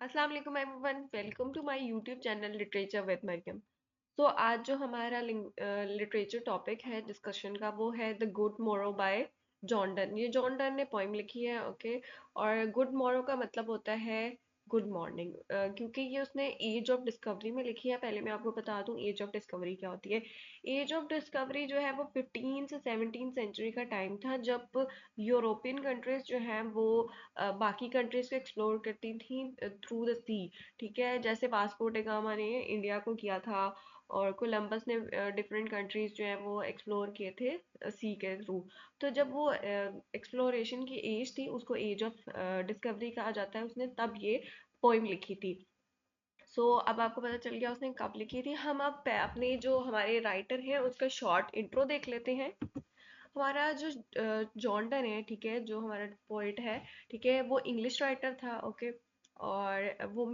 अस्सलाम वालेकुम everyone, welcome to my YouTube channel literature with Mariam. आज जो हमारा लिटरेचर टॉपिक है डिस्कशन का वो है द गुड मोरो बाय जॉन डन। ये जॉन डन ने पोइम लिखी है, ओके। और गुड मोरो का मतलब होता है गुड मॉर्निंग, क्योंकि ये उसने एज ऑफ डिस्कवरी में लिखी है। पहले मैं आपको बता दूं एज ऑफ डिस्कवरी क्या होती है। एज ऑफ डिस्कवरी जो है वो 15 से 17 सेंचुरी का टाइम था, जब यूरोपियन कंट्रीज जो हैं वो बाकी कंट्रीज को एक्सप्लोर करती थी थ्रू द सी। ठीक है, जैसे वास्को ड गामा ने इंडिया को किया था और कोलंबस ने डिफरेंट कंट्रीज जो है वो एक्सप्लोर किए थे सी के थ्रू। तो जब वो एक्सप्लोरेशन की एज थी उसको एज ऑफ डिस्कवरी कहा जाता है। उसने तब ये पोइम लिखी थी। अब आपको पता चल गया उसने कब लिखी थी। हम अब अपने जो हमारे राइटर हैं उसका शॉर्ट इंट्रो देख लेते हैं। हमारा जो जॉन डन है, ठीक है, जो हमारा पोइट है, ठीक है, वो इंग्लिश राइटर था, ओके। और वो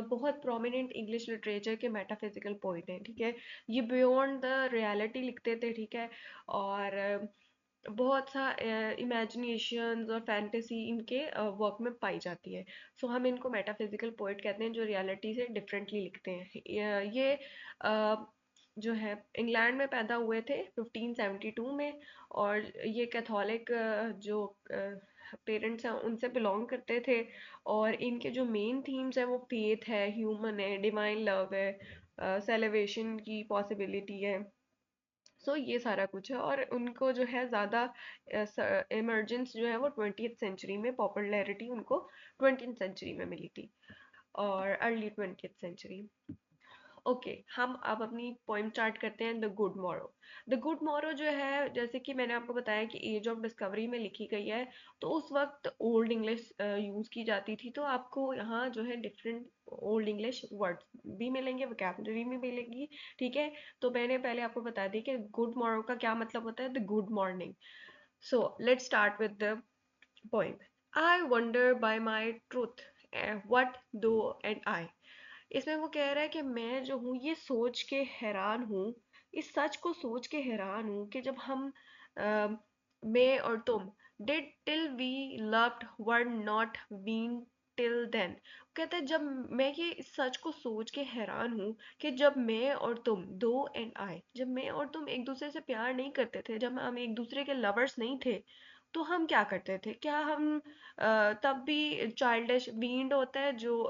बहुत प्रोमिनेंट इंग्लिश लिटरेचर के मेटाफिजिकल पोइट हैं, ठीक है। ये बियॉन्ड द रियलिटी लिखते थे, ठीक है। और बहुत सा इमेजिनेशंस और फैंटेसी इनके वर्क में पाई जाती है। हम इनको मेटाफिजिकल पोइट कहते हैं जो रियलिटी से डिफरेंटली लिखते हैं। ये जो है इंग्लैंड में पैदा हुए थे 1572 में। और ये कैथोलिक जो पेरेंट्स हैं उनसे बिलोंग करते थे। और इनके जो मेन थीम्स हैं वो फेथ है, ह्यूमन है, डिवाइन लव है, सेलिब्रेशन की पॉसिबिलिटी है। ये सारा कुछ है। और उनको जो है ज़्यादा इमर्जेंस जो है वो 20th सेंचुरी में, पॉपुलैरिटी उनको 20th सेंचुरी में मिली थी और अर्ली 20th सेंचुरी। ओके, हम अब अपनी पोइम स्टार्ट करते हैं the good Morrow. The good Morrow जो है, जैसे कि मैंने आपको बताया कि एज ऑफ डिस्कवरी में लिखी गई है, तो उस वक्त ओल्ड इंग्लिश यूज़ की जाती थी। तो आपको यहाँ जो है डिफरेंट ओल्ड इंग्लिश वर्ड्स भी मिलेंगे, वोकैबलरी भी मिलेगी, ठीक है। तो मैंने पहले आपको बता दी कि गुड मॉरो का क्या मतलब होता है, the good morning. Let's start with the poem. I wonder bye my truth, what दो एंड आई। इसमें वो कह रहा है कि मैं जो हूँ ये सोच के हैरान हूँ, इस सच को सोच के हैरान हूँ कि जब हम अ, मैं और तुम did till we loved were not been till then. कहता है जब मैं ये इस सच को सोच के हैरान हूँ कि जब मैं और तुम, दो एंड आई, जब मैं और तुम एक दूसरे से प्यार नहीं करते थे, जब हम एक दूसरे के लवर्स नहीं थे, तो हम क्या करते थे? क्या हम तब भी चाइल्डिश वीन्ड होता है जो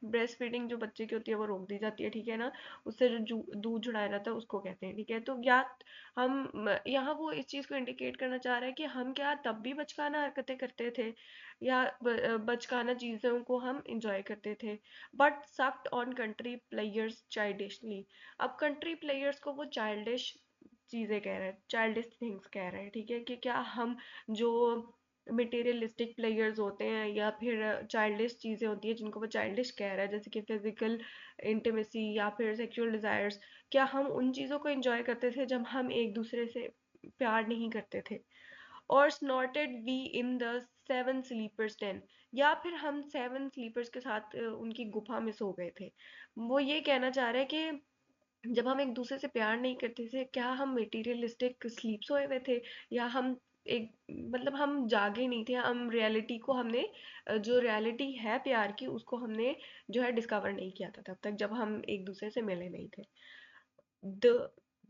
ब्रेस्ट फीडिंग जो बच्चे की होती है वो रोक दी जाती है, ठीक है ना। उससे जो दूध छुड़ाया जाता है उसको कहते हैं, ठीक है। तो या हम यहाँ वो इस चीज को इंडिकेट करना चाह रहा है कि हम क्या तब भी बचकाना हरकतें करते थे, या बचकाना चीजों को हम इंजॉय करते थे। But sucked on country players childishly. अब कंट्री प्लेयर्स को वो चाइल्डिश चीजें कह रहे हैं, चाइल्डिश थिंग्स कह रहे हैं, ठीक है। कि क्या हम जो मटेरियलिस्टिक प्लेयर्स होते हैं या फिर चाइल्डिश चीज़ें होती हैं जिनको वो चाइल्डिश कह रहा है, जैसे कि फिजिकल इंटीमेसी या फिर सेक्सुअल डिजायर्स, क्या हम उन चीज़ों को एंजॉय करते थे जब हम एक दूसरे से प्यार नहीं करते थे? और snorted we in the seven sleepers den, या फिर हम सेवन स्लीपर्स के साथ उनकी गुफा में सो गए थे। वो ये कहना चाह रहे हैं कि जब हम एक दूसरे से प्यार नहीं करते थे, क्या हम मटेरियलिस्टिक स्लीप सोए हुए थे, या हम एक मतलब हम जागे नहीं थे, हम रियलिटी को हमने जो रियलिटी है प्यार की उसको हमने जो है डिस्कवर नहीं किया था तब तक जब हम एक दूसरे से मिले नहीं थे। द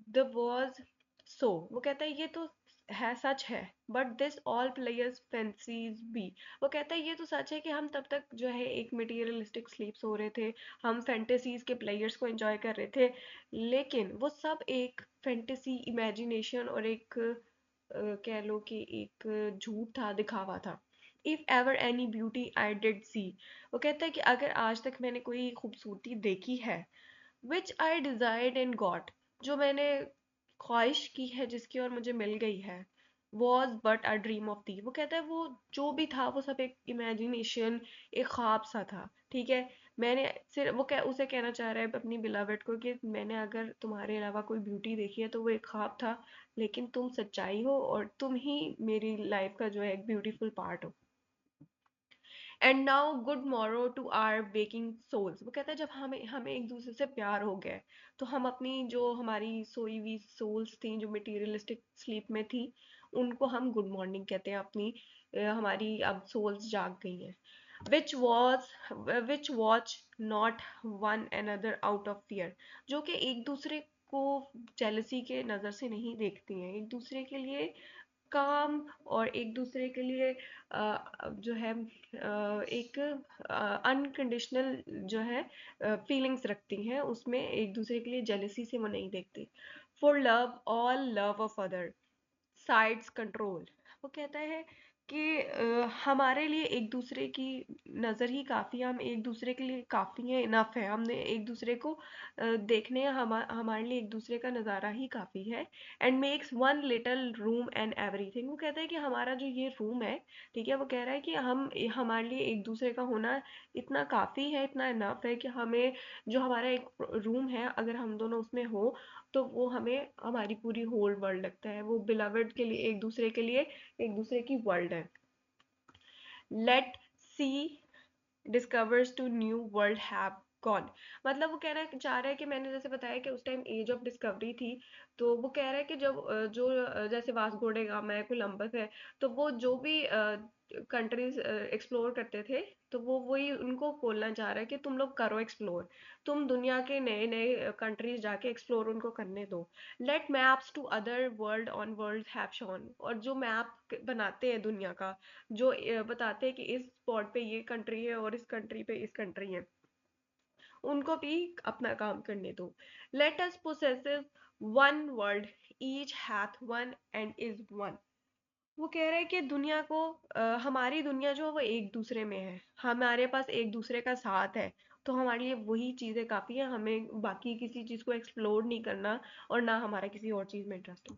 द वॉज सो, वो कहता है ये तो है, सच है। But this all pleasures fancies be. वो कहता है ये तो सच है कि हम तब तक जो है एक मटेरियलिस्टिक स्लीप सो रहे थे, हम फैंटेसीज के प्लेयर्स को एंजॉय कर रहे थे, लेकिन वो सब एक फैंटेसी, इमेजिनेशन और एक कह लो कि एक झूठ था, दिखावा था। If ever any beauty I did see. वो कहता है कि अगर आज तक मैंने कोई खूबसूरती देखी है, विच आई डिजायर्ड एंड गॉट, जो मैंने ख्वाहिश की है जिसकी और मुझे मिल गई है, was but a dream of the. वो कहता है वो जो भी था वो सब एक इमेजिनेशन, एक ख्वाब सा था, ठीक है। मैंने सिर्फ उसे कहना चाह रहा है अपनी बिलावट को कि मैंने अगर तुम्हारे अलावा कोई ब्यूटी देखी है तो वो एक ख्वाब था, लेकिन तुम सच्चाई हो और तुम ही मेरी लाइफ का जो है एक ब्यूटीफुल पार्ट हो। And now good morrow to our waking souls. वो कहता है जब हमें हमें एक दूसरे से प्यार हो गया है, तो हम अपनी जो हमारी सोई हुई सोल्स थी जो मटेरियलिस्टिक स्लीप में थी, उनको हम गुड मॉर्निंग कहते हैं। अपनी हमारी अब सोल्स जाग गई हैं। which was which watch not one another out of fear, जो कि एक दूसरे को जेलसी के नज़र से नहीं देखती हैं, एक दूसरे के लिए काम और एक दूसरे के लिए जो है एक अनकंडीशनल जो है फीलिंग्स रखती हैं, उसमें एक दूसरे के लिए जेलसी से वो नहीं देखती। For love all love of other sides control, वो कहता है कि हमारे लिए एक दूसरे की नज़र ही काफ़ी है, हम एक दूसरे के लिए काफ़ी हैं, इनफ है, हमने एक दूसरे को देखने हमारे लिए एक दूसरे का नज़ारा ही काफ़ी है। And makes one little room and everything, वो कहता है कि हमारा जो ये रूम है, ठीक है, वो कह रहा है कि हम हमारे लिए एक दूसरे का होना इतना काफ़ी है, इतना इनफ है कि हमें जो हमारा एक रूम है, अगर हम दोनों उसमें हो तो वो हमें हमारी पूरी होल वर्ल्ड लगता है, वो बिलवड के लिए एक दूसरे की वर्ल्ड है। Let sea discoverers to new world have gone, मतलब वो कह रहा है, चाह रहा है कि मैंने जैसे बताया कि उस टाइम एज ऑफ डिस्कवरी थी, तो वो कह रहा है कि जब जैसे वास्को डे गामा है, कोलंबस है, तो वो जो भी कंट्रीज एक्सप्लोर करते थे, तो वो वही उनको बोलना चाह रहा है कि तुम लोग करो एक्सप्लोर, तुम दुनिया के नए नए कंट्रीज जाके एक्सप्लोर उनको करने दो। Let maps to other world on world have shown, और जो मैप बनाते हैं दुनिया का, जो बताते हैं कि इस स्पॉट पे ये कंट्री है और इस कंट्री पे इस कंट्री है, उनको भी अपना काम करने दो। Let us possesses one world each hath one and is one, वो कह रहे हैं कि दुनिया को हमारी दुनिया जो है वो एक दूसरे में है, हमारे पास एक दूसरे का साथ है, तो हमारे लिए वही चीज़ें काफ़ी है, हमें बाकी किसी चीज़ को एक्सप्लोर नहीं करना और ना हमारा किसी और चीज़ में इंटरेस्ट हो।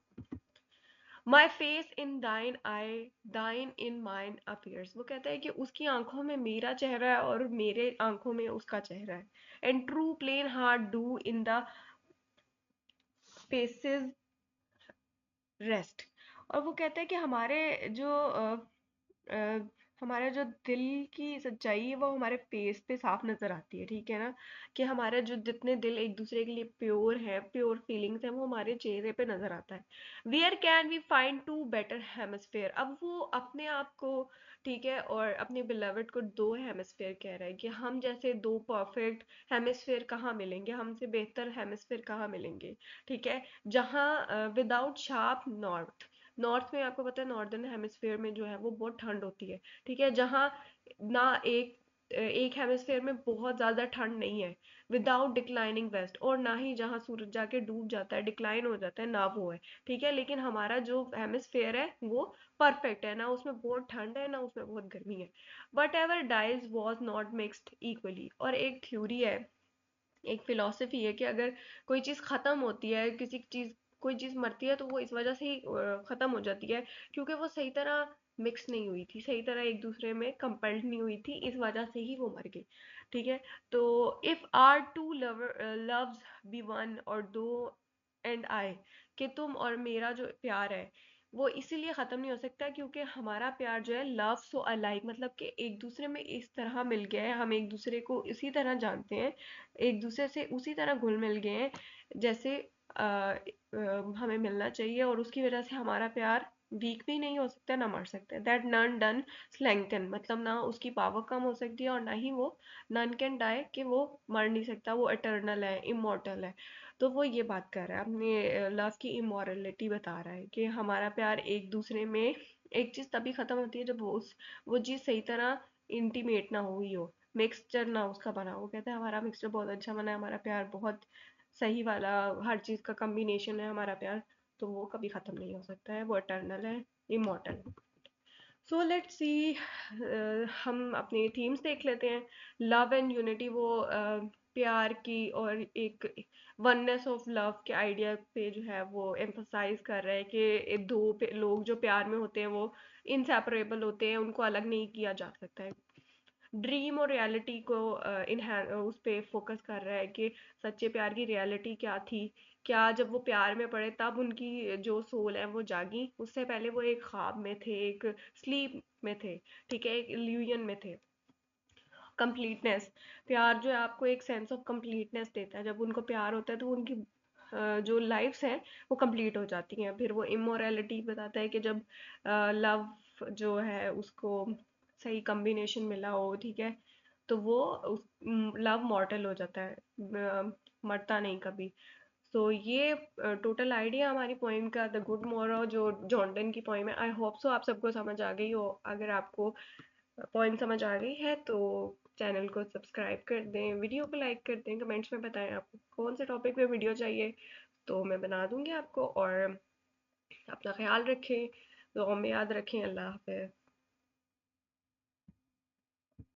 माई फेस इन दाइन आई दाइन इन माइन अपियर्स, वो कहता है कि उसकी आंखों में मेरा चेहरा है और मेरे आंखों में उसका चेहरा है। And true plain heart do in the faces rest, और वो कहता है कि अ, हमारे जो दिल की सच्चाई है वो हमारे फेस पे साफ नजर आती है, ठीक है ना, कि हमारे जो जितने दिल एक दूसरे के लिए प्योर है, प्योर फीलिंग्स है, वो हमारे चेहरे पे नजर आता है। Where can we find two better hemisphere, अब वो अपने आप को, ठीक है, और अपने बिलवड को दो हेमस्फेयर कह रहा है कि हम जैसे दो परफेक्ट हेमस्फेयर कहाँ मिलेंगे, हमसे बेहतर हेमस्फेयर कहाँ मिलेंगे, ठीक है, जहाँ विदाउट शार्प नॉर्थ, नॉर्थ में आपको पता है नॉर्दर्न हेमिस्फेयर में जो है वो बहुत ठंड होती है, ठीक है, जहाँ ना एक हेमिस्फेयर में बहुत ज्यादा ठंड नहीं है, विदाउट डिक्लाइनिंग वेस्ट, और ना ही जहाँ सूरज जाके डूब जाता है, डिक्लाइन हो जाता है, ना वो है, ठीक है, लेकिन हमारा जो हेमिस्फेयर है वो परफेक्ट है, ना उसमें बहुत ठंड है ना उसमें बहुत गर्मी है। Whatever dies was not mixed equally, और एक थ्योरी है, एक फिलॉसफी है कि अगर कोई चीज़ ख़त्म होती है, कोई चीज़ मरती है, तो वो इस वजह से ही ख़त्म हो जाती है क्योंकि वो सही तरह मिक्स नहीं हुई थी, सही तरह एक दूसरे में कंपल्ड नहीं हुई थी, इस वजह से ही वो मर गई, ठीक है। तो if our two loves be one और दो एंड आई, कि तुम और मेरा जो प्यार है वो इसीलिए ख़त्म नहीं हो सकता क्योंकि हमारा प्यार जो है लव सो अलाइक, मतलब कि एक दूसरे में इस तरह मिल गया है, हम एक दूसरे को इसी तरह जानते हैं, एक दूसरे से उसी तरह घुल मिल गए हैं जैसे हमें मिलना चाहिए, और उसकी वजह से हमारा प्यार वीक भी नहीं हो सकता ना मर सकता है। दैट नन डन स्लैंकन, मतलब ना उसकी पावर कम हो सकती है और ना ही वो नन कैन डाई, कि वो मर नहीं सकता, वो इटर्नल है, इमोर्टल है। तो वो ये बात कर रहा है, अपने लव की इमोरलिटी बता रहा है कि हमारा प्यार एक दूसरे में, एक चीज़ तभी ख़त्म होती है जब वो चीज़ सही तरह इंटीमेट ना हुई हो, मिक्सचर ना उसका बना हो। वो कहता है हमारा मिक्सचर बहुत अच्छा बना है, हमारा प्यार बहुत सही वाला, हर चीज़ का कम्बिनेशन है हमारा प्यार, तो वो कभी ख़त्म नहीं हो सकता है, वो इटर्नल है, इमॉर्टल। सो लेट्स सी, हम अपने थीम्स देख लेते हैं। लव एंड यूनिटी, वो प्यार की और एक वननेस ऑफ लव के आइडिया पे जो है वो एम्फसाइज कर रहा है कि लोग जो प्यार में होते हैं वो इनसेपरेबल होते हैं, उनको अलग नहीं किया जा सकता है। ड्रीम और रियलिटी को उस पे फोकस कर रहा है कि सच्चे प्यार की रियलिटी क्या थी, क्या जब वो प्यार में पड़े तब उनकी जो सोल है वो जागी, उससे पहले वो एक ख्वाब में थे, एक स्लीप में थे, ठीक है, एक इल्यूजन में थे। कंप्लीटनेस, प्यार जो है आपको एक सेंस ऑफ कंप्लीटनेस देता है, जब उनको प्यार होता है तो उनकी जो लाइफ्स हैं वो कंप्लीट हो जाती हैं। फिर वो इमोरलिटी बताता है कि जब लव जो है उसको सही कॉम्बिनेशन मिला हो, ठीक है, तो वो लव मॉर्टल हो जाता है, मरता नहीं कभी। सो ये टोटल आइडिया हमारी पोइम का, द गुड मोरो जो जॉर्डन की पोइम है। आई होप सो आप सबको समझ आ गई हो। अगर आपको पॉइंट समझ आ गई है तो चैनल को सब्सक्राइब कर दें, वीडियो को लाइक कर दें, कमेंट्स में बताएं आपको कौन से टॉपिक पे वीडियो चाहिए, तो मैं बना दूंगी आपको। और अपना ख्याल रखें, दुआ में याद रखें। अल्लाह हाफ़िज़।